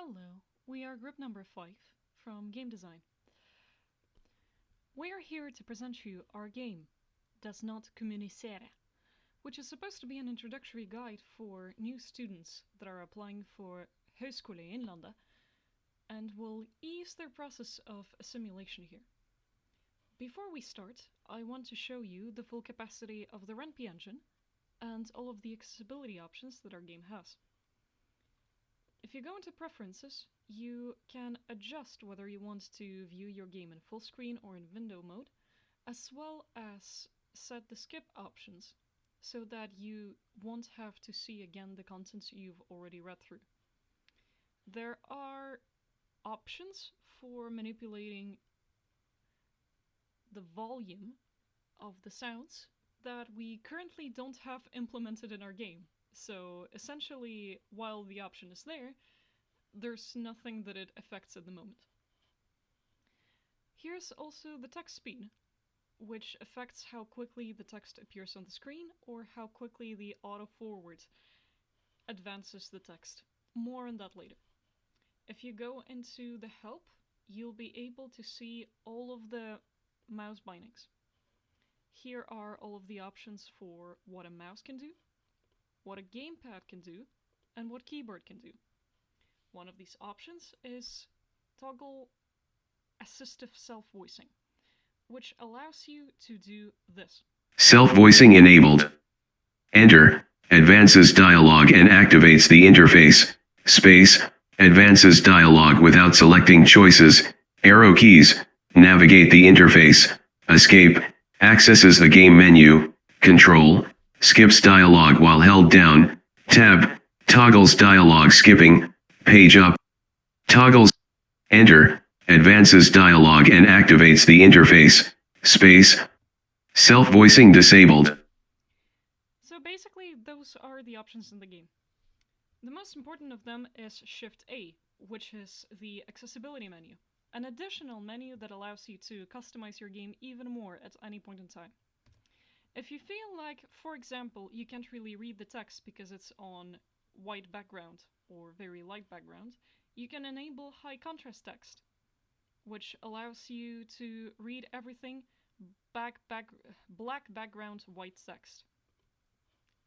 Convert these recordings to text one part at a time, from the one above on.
Hello, we are group number 5 from Game Design. We are here to present you our game, Das Not Kommunisere, which is supposed to be an introductory guide for new students that are applying for Høgskolen Innlandet and will ease their process of assimilation here. Before we start, I want to show you the full capacity of the RenP engine and all of the accessibility options that our game has. If you go into Preferences, you can adjust whether you want to view your game in full screen or in window mode, as well as set the skip options so that you won't have to see again the contents you've already read through. There are options for manipulating the volume of the sounds that we currently don't have implemented in our game. So essentially, while the option is there, there's nothing that it affects at the moment. Here's also the text speed, which affects how quickly the text appears on the screen or how quickly the auto-forward advances the text. More on that later. If you go into the help, you'll be able to see all of the mouse bindings. Here are all of the options for what a mouse can do, what a gamepad can do, and what keyboard can do. One of these options is toggle assistive self-voicing, which allows you to do this. Self-voicing enabled. Enter, advances dialog and activates the interface. Space, advances dialog without selecting choices. Arrow keys, navigate the interface. Escape, accesses the game menu. Control, skips dialog while held down. Tab, toggles dialog skipping. Page up. Toggles. Enter, advances dialog and activates the interface. Space. Self-voicing disabled. So basically, those are the options in the game. The most important of them is Shift A, which is the accessibility menu, an additional menu that allows you to customize your game even more at any point in time. If you feel like, for example, you can't really read the text because it's on white background or very light background, you can enable high contrast text, which allows you to read everything black background white text.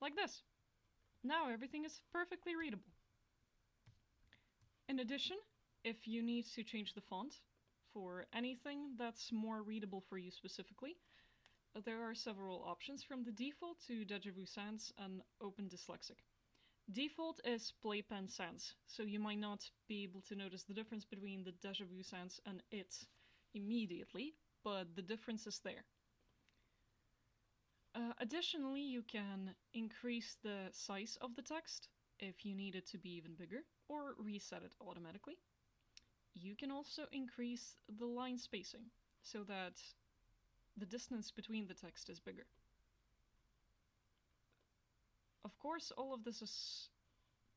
Like this. Now everything is perfectly readable. In addition, if you need to change the font for anything that's more readable for you specifically, there are several options from the default to Deja Vu Sans and Open Dyslexic. Default is Playpen Sans, so you might not be able to notice the difference between the Deja Vu Sans and it immediately, but the difference is there. Additionally, you can increase the size of the text if you need it to be even bigger, or reset it automatically. You can also increase the line spacing so that the distance between the text is bigger. Of course, all of this is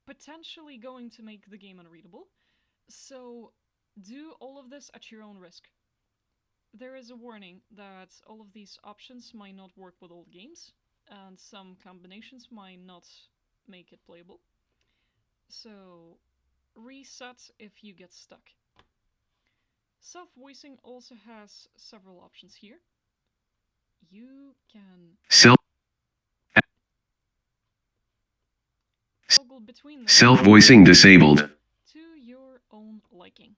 potentially going to make the game unreadable, so do all of this at your own risk. There is a warning that all of these options might not work with old games, and some combinations might not make it playable. So reset if you get stuck. Self-voicing also has several options here. You can toggle between them Self-voicing disabled. to your own liking.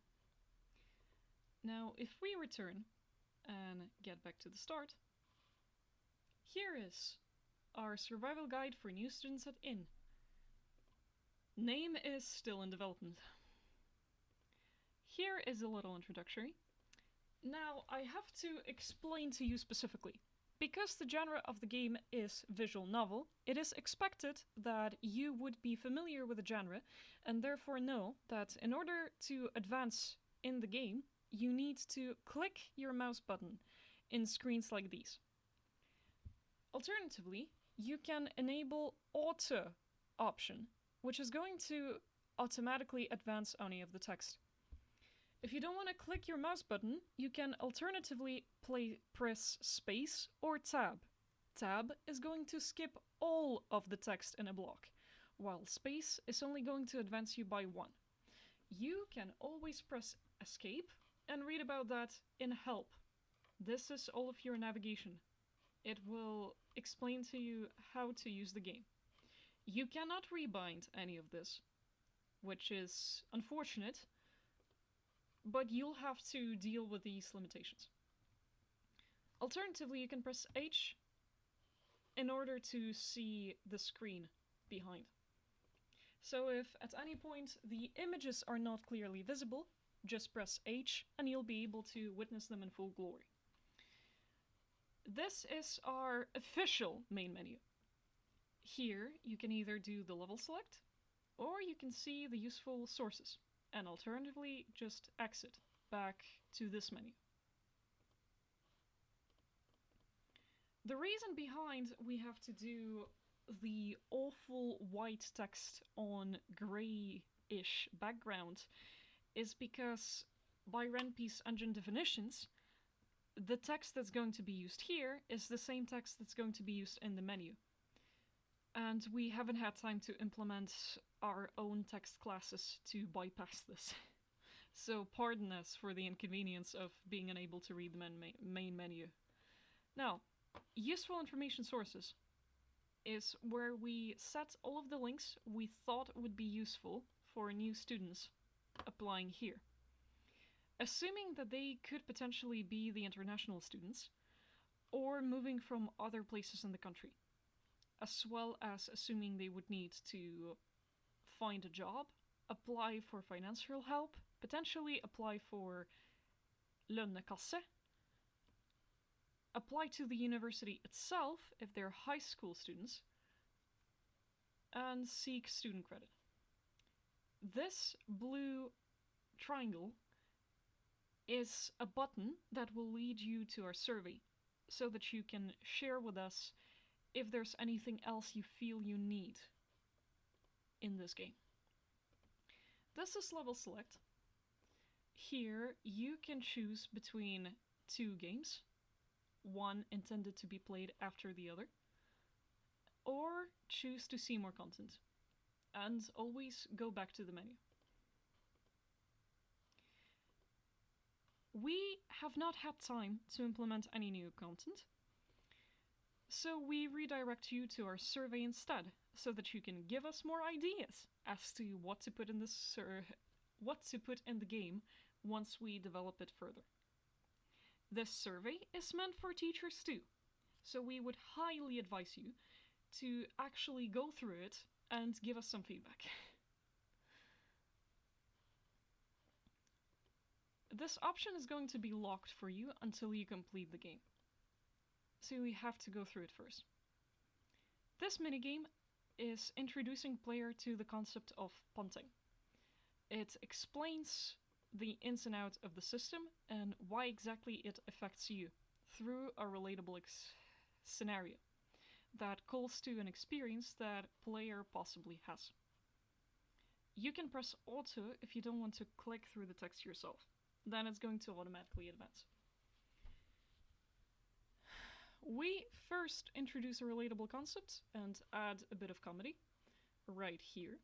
Now, if we return and get back to the start, here is our survival guide for new students at HINN. Name is still in development. Here is a little introductory. Now, I have to explain to you specifically. Because the genre of the game is visual novel, it is expected that you would be familiar with the genre and therefore know that in order to advance in the game, you need to click your mouse button in screens like these. Alternatively, you can enable Auto option, which is going to automatically advance any of the text. If you don't want to click your mouse button, you can alternatively press space or tab. Tab is going to skip all of the text in a block, while space is only going to advance you by one. You can always press escape and read about that in help. This is all of your navigation. It will explain to you how to use the game. You cannot rebind any of this, which is unfortunate, but you'll have to deal with these limitations. Alternatively, you can press H in order to see the screen behind. So if at any point the images are not clearly visible, just press H and you'll be able to witness them in full glory. This is our official main menu. Here you can either do the level select, or you can see the useful sources, and alternatively just exit back to this menu. The reason behind we have to do the awful white text on grayish background is because by Ren'P's engine definitions, the text that's going to be used here is the same text that's going to be used in the menu. And we haven't had time to implement our own text classes to bypass this. So pardon us for the inconvenience of being unable to read the main menu. Now, useful information sources is where we set all of the links we thought would be useful for new students applying here. Assuming that they could potentially be the international students or moving from other places in the country, as well as assuming they would need to find a job, apply for financial help, potentially apply for lønnekasse, apply to the university itself if they're high school students, and seek student credit. This blue triangle is a button that will lead you to our survey so that you can share with us if there's anything else you feel you need in this game. This is level select. Here you can choose between two games, one intended to be played after the other, or choose to see more content, and always go back to the menu. We have not had time to implement any new content, so we redirect you to our survey instead, so that you can give us more ideas as to what to put in the game once we develop it further. This survey is meant for teachers too, so we would highly advise you to actually go through it and give us some feedback. This option is going to be locked for you until you complete the game, so we have to go through it first. This minigame is introducing player to the concept of punting. It explains the ins and outs of the system and why exactly it affects you through a relatable scenario that calls to an experience that player possibly has. You can press auto if you don't want to click through the text yourself. Then it's going to automatically advance. We first introduce a relatable concept and add a bit of comedy right here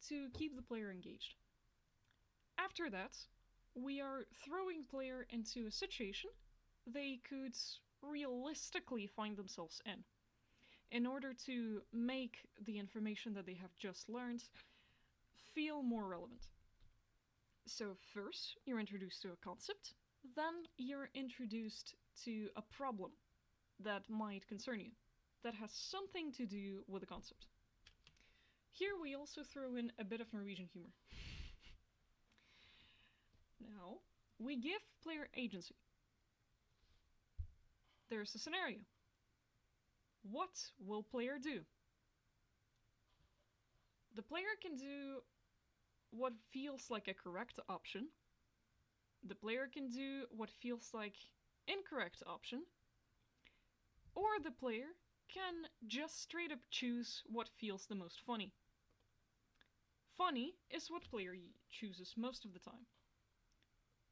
to keep the player engaged. After that, we are throwing player into a situation they could realistically find themselves in order to make the information that they have just learned feel more relevant. So first, you're introduced to a concept, then you're introduced to a problem that might concern you, that has something to do with the concept. Here we also throw in a bit of Norwegian humor. Now, we give player agency. There's a scenario. What will player do? The player can do what feels like a correct option. The player can do what feels like incorrect option. Or the player can just straight up choose what feels the most funny. Funny is what player chooses most of the time.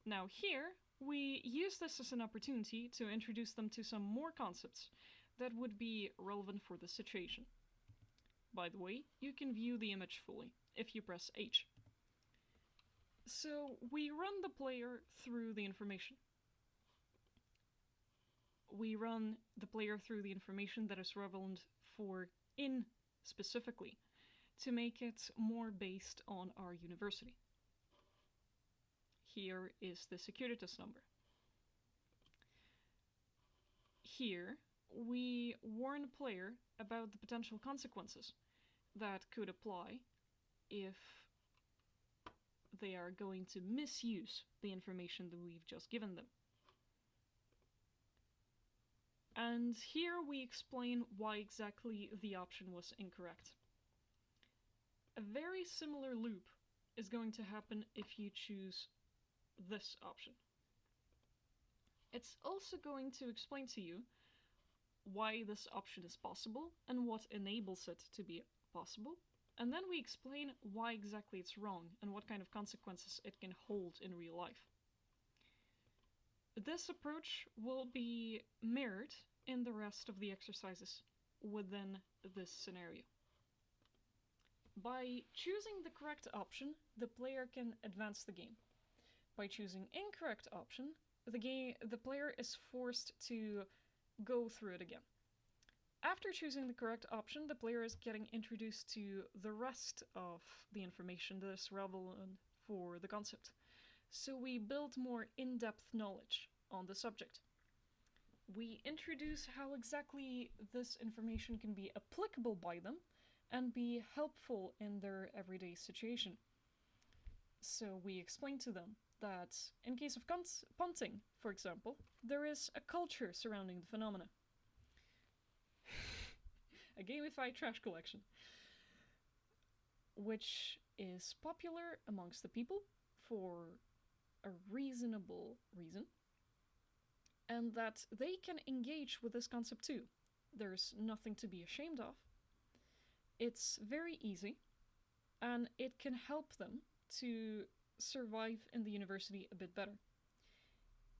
Now here, we use this as an opportunity to introduce them to some more concepts that would be relevant for the situation. By the way, you can view the image fully if you press H. So we run the player through the information. We run the player through the information that is relevant for HINN specifically, to make it more based on our university. Here is the securitas number. Here, we warn the player about the potential consequences that could apply if they are going to misuse the information that we've just given them. And here we explain why exactly the option was incorrect. A very similar loop is going to happen if you choose this option. It's also going to explain to you why this option is possible and what enables it to be possible. And then we explain why exactly it's wrong and what kind of consequences it can hold in real life. This approach will be mirrored in the rest of the exercises within this scenario. By choosing the correct option, the player can advance the game. By choosing incorrect option, the player is forced to go through it again. After choosing the correct option, the player is getting introduced to the rest of the information that is relevant for the concept. So we build more in-depth knowledge on the subject. We introduce how exactly this information can be applicable by them and be helpful in their everyday situation. So we explain to them that in case of punting, for example, there is a culture surrounding the phenomena. A gamified trash collection, which is popular amongst the people for a reasonable reason, and that they can engage with this concept too. There's nothing to be ashamed of. It's very easy, and it can help them to survive in the university a bit better,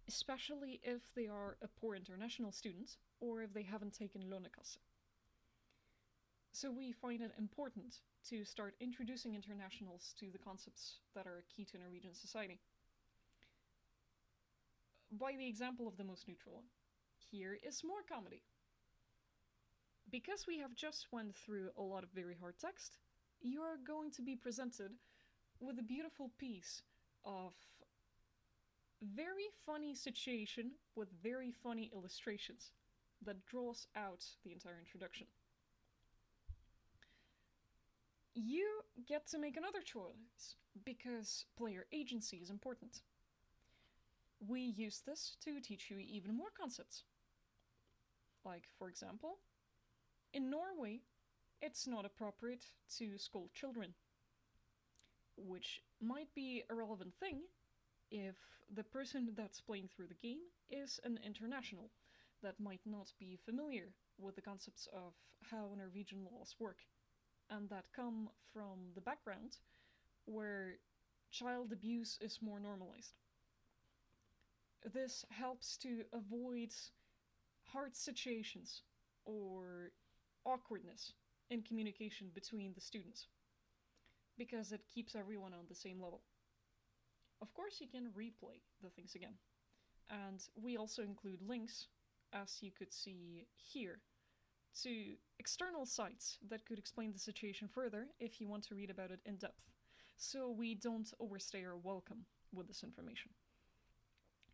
especially if they are a poor international student or if they haven't taken Lånekasse. So we find it important to start introducing internationals to the concepts that are key to Norwegian society. By the example of the most neutral one, here is more comedy. Because we have just went through a lot of very hard text, you are going to be presented with a beautiful piece of very funny situation with very funny illustrations that draws out the entire introduction. You get to make another choice because player agency is important. We use this to teach you even more concepts. Like, for example, in Norway, it's not appropriate to scold children, which might be a relevant thing if the person that's playing through the game is an international that might not be familiar with the concepts of how Norwegian laws work, and that come from the background where child abuse is more normalized. This helps to avoid hard situations or awkwardness in communication between the students, because it keeps everyone on the same level. Of course, you can replay the things again, and we also include links, as you could see here, to external sites that could explain the situation further if you want to read about it in depth, so we don't overstay our welcome with this information.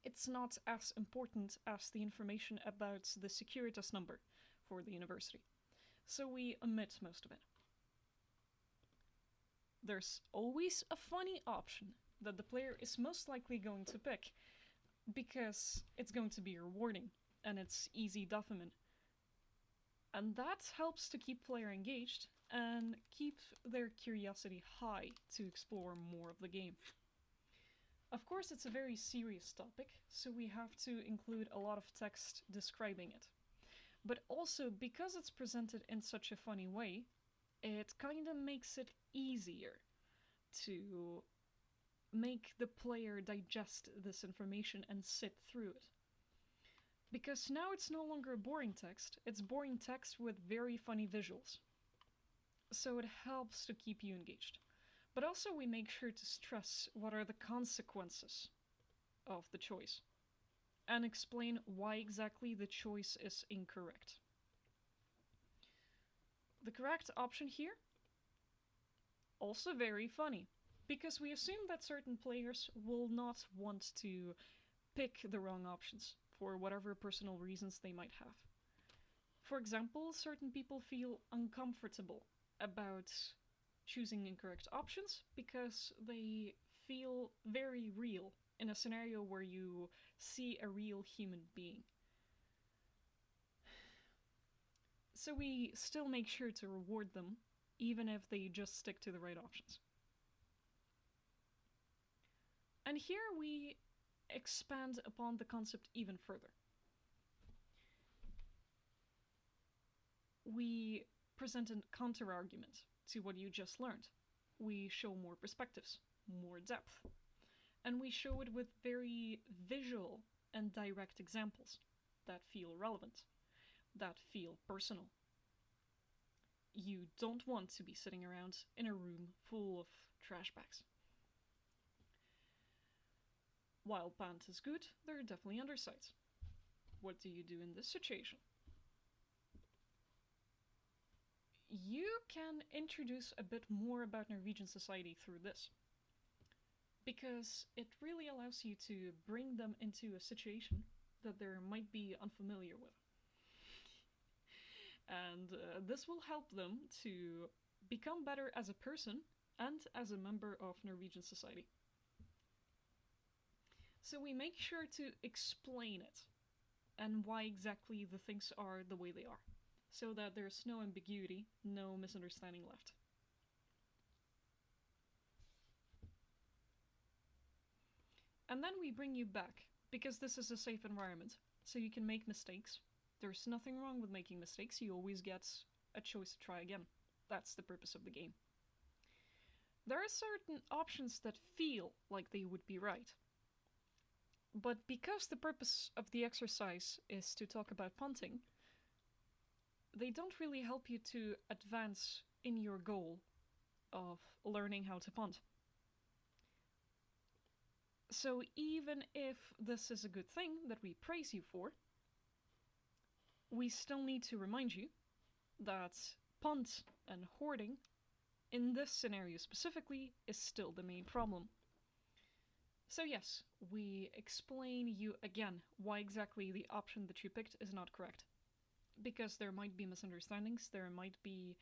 It's not as important as the information about the securitas number for the university, so we omit most of it. There's always a funny option that the player is most likely going to pick, because it's going to be rewarding and it's easy dopamine. And that helps to keep player engaged and keep their curiosity high to explore more of the game. Of course, it's a very serious topic, so we have to include a lot of text describing it. But also, because it's presented in such a funny way, it kind of makes it easier to make the player digest this information and sit through it. Because now it's no longer boring text, it's boring text with very funny visuals. So it helps to keep you engaged. But also we make sure to stress what are the consequences of the choice and explain why exactly the choice is incorrect. The correct option here, also very funny, because we assume that certain players will not want to pick the wrong options for whatever personal reasons they might have. For example, certain people feel uncomfortable about choosing incorrect options because they feel very real in a scenario where you see a real human being. So we still make sure to reward them, even if they just stick to the right options. And here we expand upon the concept even further. We present a counter-argument to what you just learned. We show more perspectives, more depth, and we show it with very visual and direct examples that feel relevant, that feel personal. You don't want to be sitting around in a room full of trash bags. While pant is good, there are definitely undersides. What do you do in this situation? You can introduce a bit more about Norwegian society through this, because it really allows you to bring them into a situation that they might be unfamiliar with. And this will help them to become better as a person and as a member of Norwegian society. So we make sure to explain it and why exactly the things are the way they are, so that there's no ambiguity, no misunderstanding left. And then we bring you back, because this is a safe environment, so you can make mistakes. There's nothing wrong with making mistakes, you always get a choice to try again. That's the purpose of the game. There are certain options that feel like they would be right. But because the purpose of the exercise is to talk about punting, they don't really help you to advance in your goal of learning how to punt. So even if this is a good thing that we praise you for, we still need to remind you that punt and hoarding, in this scenario specifically, is still the main problem. So yes, we explain you again why exactly the option that you picked is not correct. Because there might be misunderstandings, there might be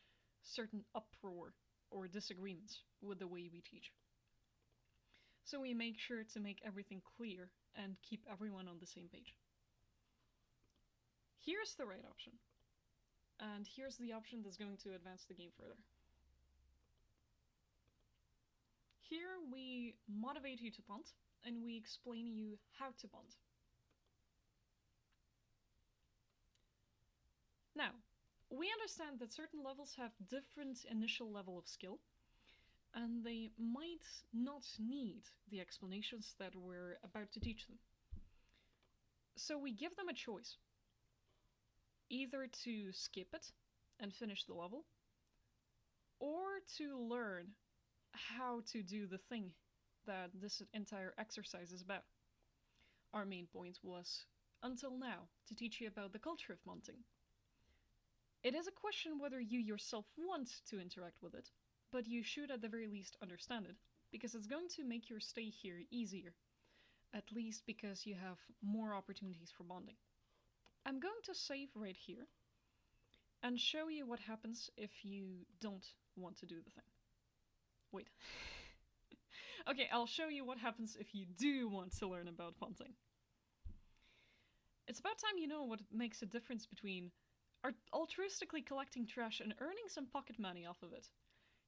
certain uproar or disagreements with the way we teach. So we make sure to make everything clear and keep everyone on the same page. Here's the right option. And here's the option that's going to advance the game further. Here we motivate you to punt, and we explain you how to punt. Now, we understand that certain levels have different initial level of skill, and they might not need the explanations that we're about to teach them. So we give them a choice. Either to skip it and finish the level, or to learn how to do the thing that this entire exercise is about. Our main point was, until now, to teach you about the culture of punting. It is a question whether you yourself want to interact with it, but you should at the very least understand it, because it's going to make your stay here easier, at least because you have more opportunities for bonding. I'm going to save right here and show you what happens if you don't want to do the thing. Wait. Okay, I'll show you what happens if you do want to learn about punting. It's about time you know what makes a difference between altruistically collecting trash and earning some pocket money off of it.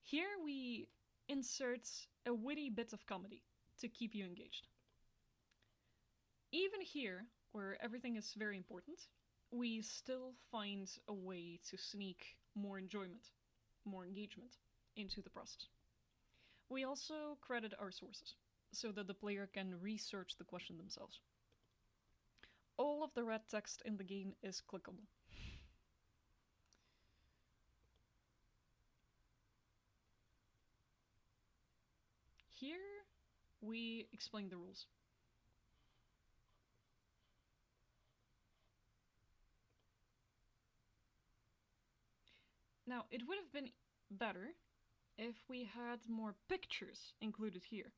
Here we insert a witty bit of comedy to keep you engaged. Even here, where everything is very important, we still find a way to sneak more enjoyment, more engagement into the process. We also credit our sources, so that the player can research the question themselves. All of the red text in the game is clickable. we explain the rules. Now, it would have been better if we had more pictures included here.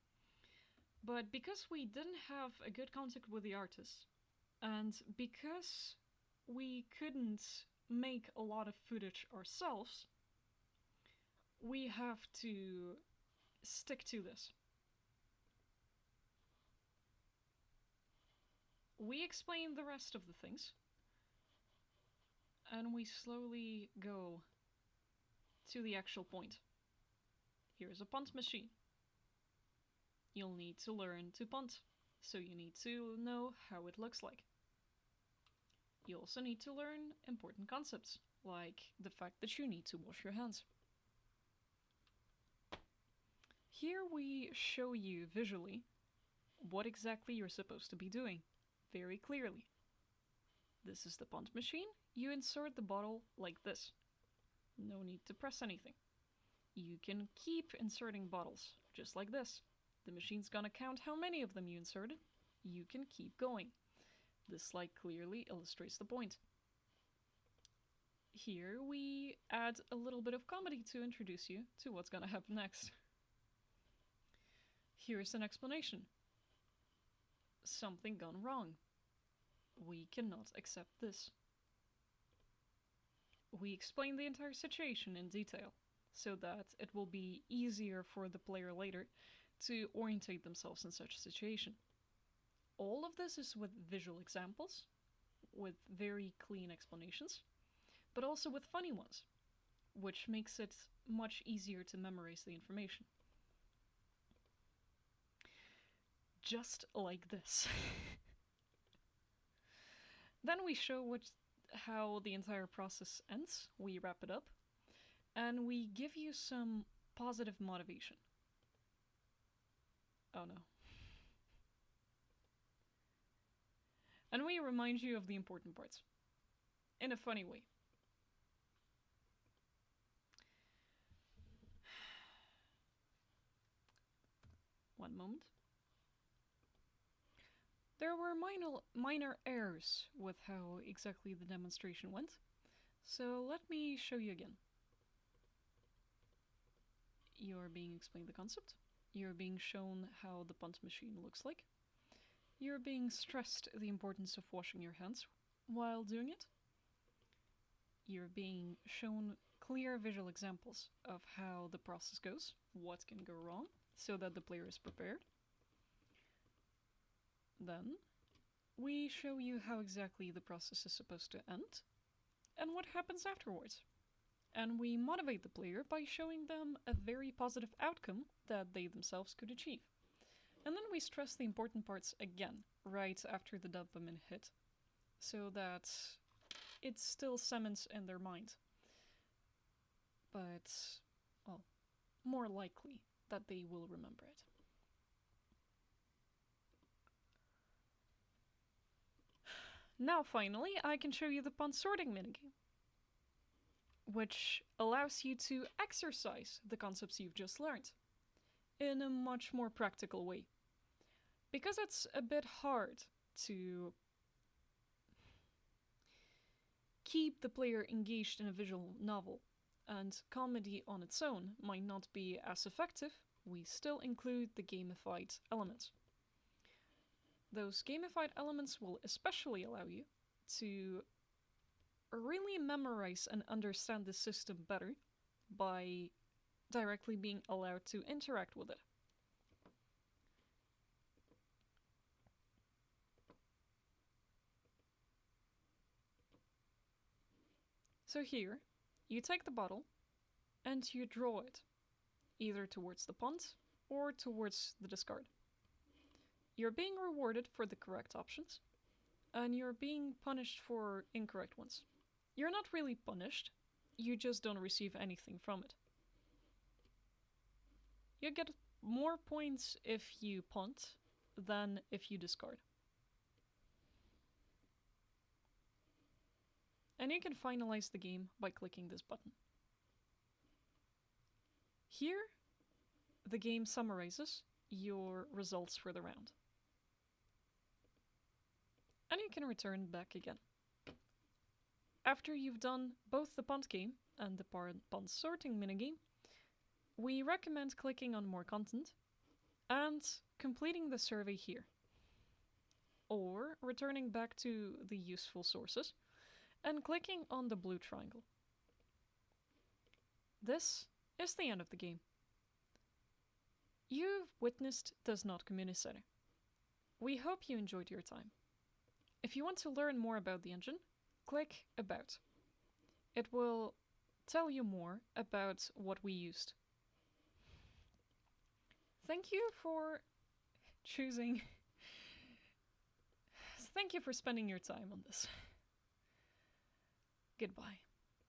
But because we didn't have a good contact with the artists, and because we couldn't make a lot of footage ourselves, we have to stick to this. We explain the rest of the things, and we slowly go to the actual point. Here's a punt machine. You'll need to learn to punt, so you need to know how it looks like. You also need to learn important concepts, like the fact that you need to wash your hands. Here we show you visually what exactly you're supposed to be doing, very clearly. This is the punt machine. You insert the bottle like this. No need to press anything. You can keep inserting bottles, just like this. The machine's gonna count how many of them you inserted. You can keep going. This slide clearly illustrates the point. Here we add a little bit of comedy to introduce you to what's gonna happen next. Here's an explanation. Something gone wrong. We cannot accept this. We explain the entire situation in detail, so that it will be easier for the player later to orientate themselves in such a situation. All of this is with visual examples, with very clean explanations, but also with funny ones, which makes it much easier to memorize the information. Just like this. Then we show how the entire process ends, we wrap it up, and we give you some positive motivation. Oh no. And we remind you of the important parts. In a funny way. One moment. There were minor errors with how exactly the demonstration went, so let me show you again. You're being explained the concept. You're being shown how the punt machine looks like. You're being stressed the importance of washing your hands while doing it. You're being shown clear visual examples of how the process goes, what can go wrong, so that the player is prepared. Then, we show you how exactly the process is supposed to end, and what happens afterwards. And we motivate the player by showing them a very positive outcome that they themselves could achieve. And then we stress the important parts again, right after the dopamine hit, so that it still cements in their mind. But, well, more likely that they will remember it. Now finally, I can show you the punt sorting minigame, which allows you to exercise the concepts you've just learned in a much more practical way. Because it's a bit hard to keep the player engaged in a visual novel, and comedy on its own might not be as effective, we still include the gamified elements. Those gamified elements will especially allow you to really memorize and understand the system better by directly being allowed to interact with it. So here, you take the bottle and you draw it, either towards the punt or towards the discard. You're being rewarded for the correct options, and you're being punished for incorrect ones. You're not really punished, you just don't receive anything from it. You get more points if you punt than if you discard. And you can finalize the game by clicking this button. Here, the game summarizes your results for the round. And you can return back again. After you've done both the pond game and the pond sorting minigame, we recommend clicking on more content and completing the survey here, or returning back to the useful sources and clicking on the blue triangle. This is the end of the game. You've witnessed Does Not Kommunisere. We hope you enjoyed your time. If you want to learn more about the engine, click About. It will tell you more about what we used. Thank you for choosing. Thank you for spending your time on this. Goodbye.